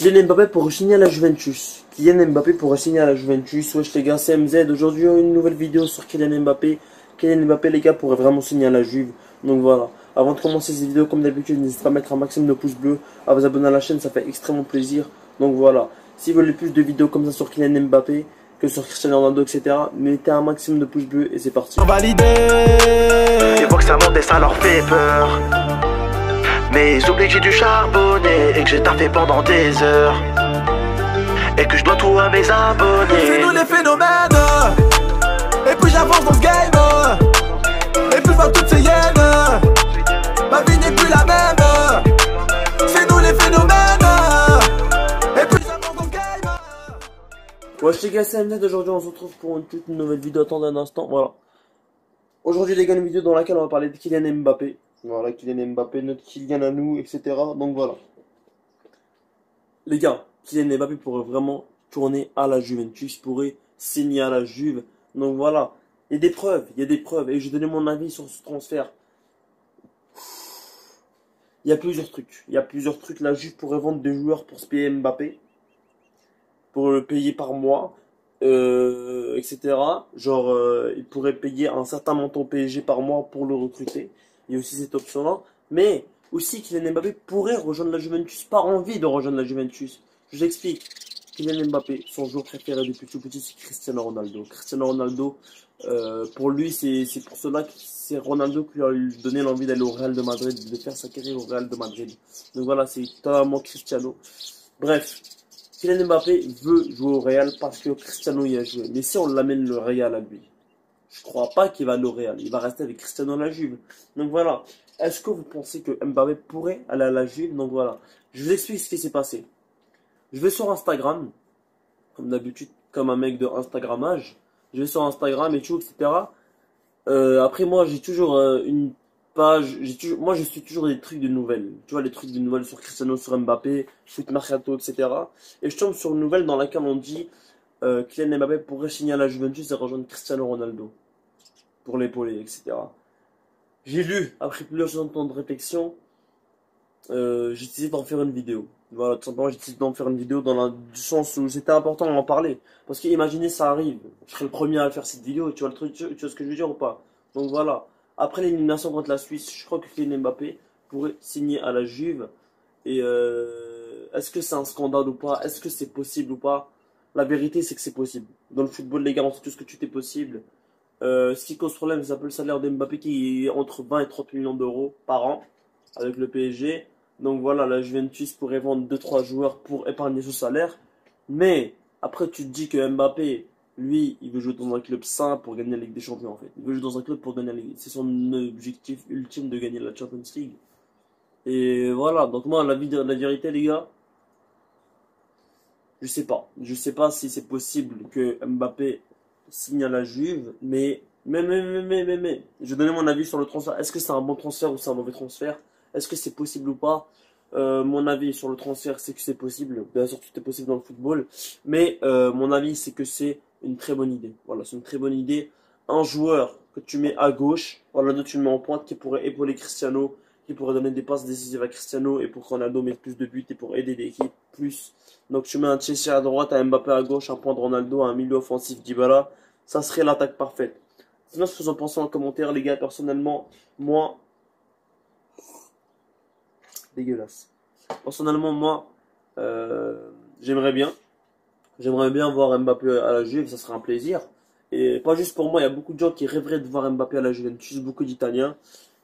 Kylian Mbappé pour signer à la Juventus. Kylian Mbappé pour signer à la Juventus. Wesh les gars, c'est MZ. Aujourd'hui, une nouvelle vidéo sur Kylian Mbappé. Kylian Mbappé, les gars, pourrait vraiment signer à la Juve. Donc voilà. Avant de commencer cette vidéo, comme d'habitude, n'hésitez pas à mettre un maximum de pouces bleus, à vous abonner à la chaîne, ça fait extrêmement plaisir. Donc voilà. Si vous voulez plus de vidéos comme ça sur Kylian Mbappé, que sur Cristiano Ronaldo, etc., mettez un maximum de pouces bleus et c'est parti. Validé. Ils voient que ça monte et ça leur fait peur. Mais ils oublient que j'ai du charbonné et que j'ai taffé pendant des heures. Et que je dois tout à mes abonnés. C'est nous les phénomènes. Et plus j'avance dans ce game, et plus je vois toutes ces hyènes. Ma vie n'est plus la même. C'est nous les phénomènes. Et plus j'avance dans ce game. Wesh les gars, c'est MZ. Aujourd'hui on se retrouve pour une toute nouvelle vidéo. Attendez un instant, voilà. Aujourd'hui les gars, une vidéo dans laquelle on va parler de Kylian Mbappé. Voilà, Kylian Mbappé, notre Kylian à nous, etc. Donc voilà. Les gars, Kylian Mbappé pourrait vraiment tourner à la Juventus, pourrait signer à la Juve. Donc voilà, il y a des preuves, et je vais donner mon avis sur ce transfert. Il y a plusieurs trucs, la Juve pourrait vendre des joueurs pour se payer Mbappé, pour le payer par mois, etc. Genre, il pourrait payer un certain montant PSG par mois pour le recruter. Il y a aussi cette option-là. Mais aussi, Kylian Mbappé pourrait rejoindre la Juventus, par envie de rejoindre la Juventus. Je vous explique. Kylian Mbappé, son joueur préféré depuis tout petit, c'est Cristiano Ronaldo. Cristiano Ronaldo, pour lui, c'est pour cela que c'est Ronaldo qui lui a donné l'envie d'aller au Real de Madrid, de faire sa carrière au Real de Madrid. Donc voilà, c'est totalement Cristiano. Bref, Kylian Mbappé veut jouer au Real parce que Cristiano y a joué. Mais si on l'amène le Real à lui, je crois pas qu'il va aller au Real. Il va rester avec Cristiano à la Juve. Donc voilà. Est-ce que vous pensez que Mbappé pourrait aller à la Juve? Donc voilà. Je vous explique ce qui s'est passé. Je vais sur Instagram, comme d'habitude, comme un mec de Instagrammage. Je vais sur Instagram et tout, etc. Après moi, j'ai toujours une page. Moi, je suis toujours des trucs de nouvelles. Tu vois, les trucs de nouvelles sur Cristiano, sur Mbappé, foot mercato, etc. Et je tombe sur une nouvelle dans laquelle on dit Kylian Mbappé pourrait signer à la Juventus et rejoindre Cristiano Ronaldo pour l'épauler, etc. J'ai lu, après plusieurs temps de réflexion, j'ai décidé d'en faire une vidéo. Voilà, tout simplement, j'ai décidé d'en faire une vidéo du sens où c'était important d'en parler. Parce que imaginez, ça arrive. Je serai le premier à faire cette vidéo, tu vois le truc, tu vois ce que je veux dire ou pas? Donc voilà. Après l'élimination contre la Suisse, je crois que Kylian Mbappé pourrait signer à la Juve. Et est-ce que c'est un scandale ou pas? Est-ce que c'est possible ou pas? La vérité, c'est que c'est possible. Dans le football, les gars, on sait tout ce que tout est possible. Ce qui cause problème, c'est un peu le salaire d'Mbappé qui est entre 20 et 30 millions d'euros par an avec le PSG. Donc voilà, la Juventus pourrait vendre 2-3 joueurs pour épargner ce salaire. Mais après, tu te dis que Mbappé, lui, il veut jouer dans un club sain pour gagner la Ligue des Champions en fait. Il veut jouer dans un club pour gagner la Ligue. C'est son objectif ultime de gagner la Champions League. Et voilà, donc moi, la vérité, les gars, je sais pas. Je sais pas si c'est possible que Mbappé signe à la Juve, mais. Je vais donner mon avis sur le transfert. Est-ce que c'est un bon transfert ou c'est un mauvais transfert? Est-ce que c'est possible ou pas? Mon avis sur le transfert, c'est que c'est possible. Bien sûr, tout est possible dans le football. Mais mon avis, c'est que c'est une très bonne idée. Voilà, c'est une très bonne idée. Un joueur que tu mets à gauche, Ronaldo, tu le mets en pointe, qui pourrait épauler Cristiano, qui pourrait donner des passes décisives à Cristiano et pour que Ronaldo mette plus de buts et pour aider l'équipe plus. Donc tu mets un Chelsea à droite, un Mbappé à gauche, un point de Ronaldo, un milieu offensif Dybala. Ça serait l'attaque parfaite. Sinon, ce que vous en pensez en commentaire, les gars. Personnellement, moi, dégueulasse. Personnellement, moi, j'aimerais bien voir Mbappé à la Juve, ça serait un plaisir. Et pas juste pour moi, il y a beaucoup de gens qui rêveraient de voir Mbappé à la Juventus, beaucoup d'Italiens.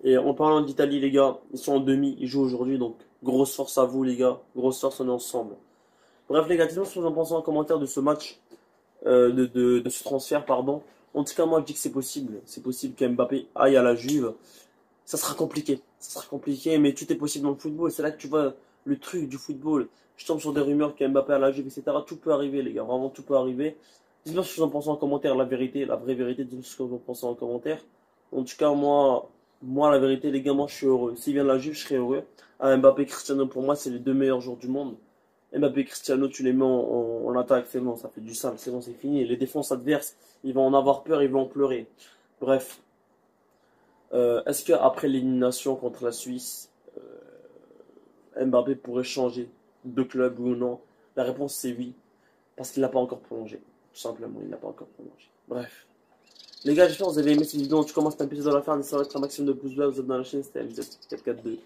Et en parlant d'Italie, les gars, ils sont en demi, ils jouent aujourd'hui, donc grosse force à vous, les gars. Grosse force, on est ensemble. Bref, les gars, dites-moi ce que vous en pensez en commentaire de ce match, de ce transfert, pardon. En tout cas, moi, je dis que c'est possible. C'est possible qu'Mbappé aille à la Juve. Ça sera compliqué. Mais tout est possible dans le football. C'est là que tu vois le truc du football. Je tombe sur des rumeurs qu'Mbappé à la Juve, etc. Tout peut arriver, les gars. Vraiment, tout peut arriver. Dites-moi ce que vous en pensez en commentaire. La vérité, la vraie vérité, dites-moi ce que vous en pensez en commentaire. En tout cas, moi, la vérité, les gars, moi, je suis heureux. S'il vient de la Juve, je serai heureux. Mbappé et Cristiano, pour moi, c'est les deux meilleurs joueurs du monde. Mbappé et Cristiano, tu les mets en attaque, c'est bon, ça fait du sale, c'est bon, c'est fini. Les défenses adverses, ils vont en avoir peur, ils vont en pleurer. Bref. Est-ce qu'après l'élimination contre la Suisse, Mbappé pourrait changer de club, oui ou non? La réponse c'est oui. Parce qu'il n'a pas encore prolongé. Tout simplement, il n'a pas encore prolongé. Bref. Les gars, j'espère que vous avez aimé cette vidéo. Tu commences à taper dans la fin, ça va être un maximum de pouces bleus. Vous êtes dans la chaîne, c'était MZ442.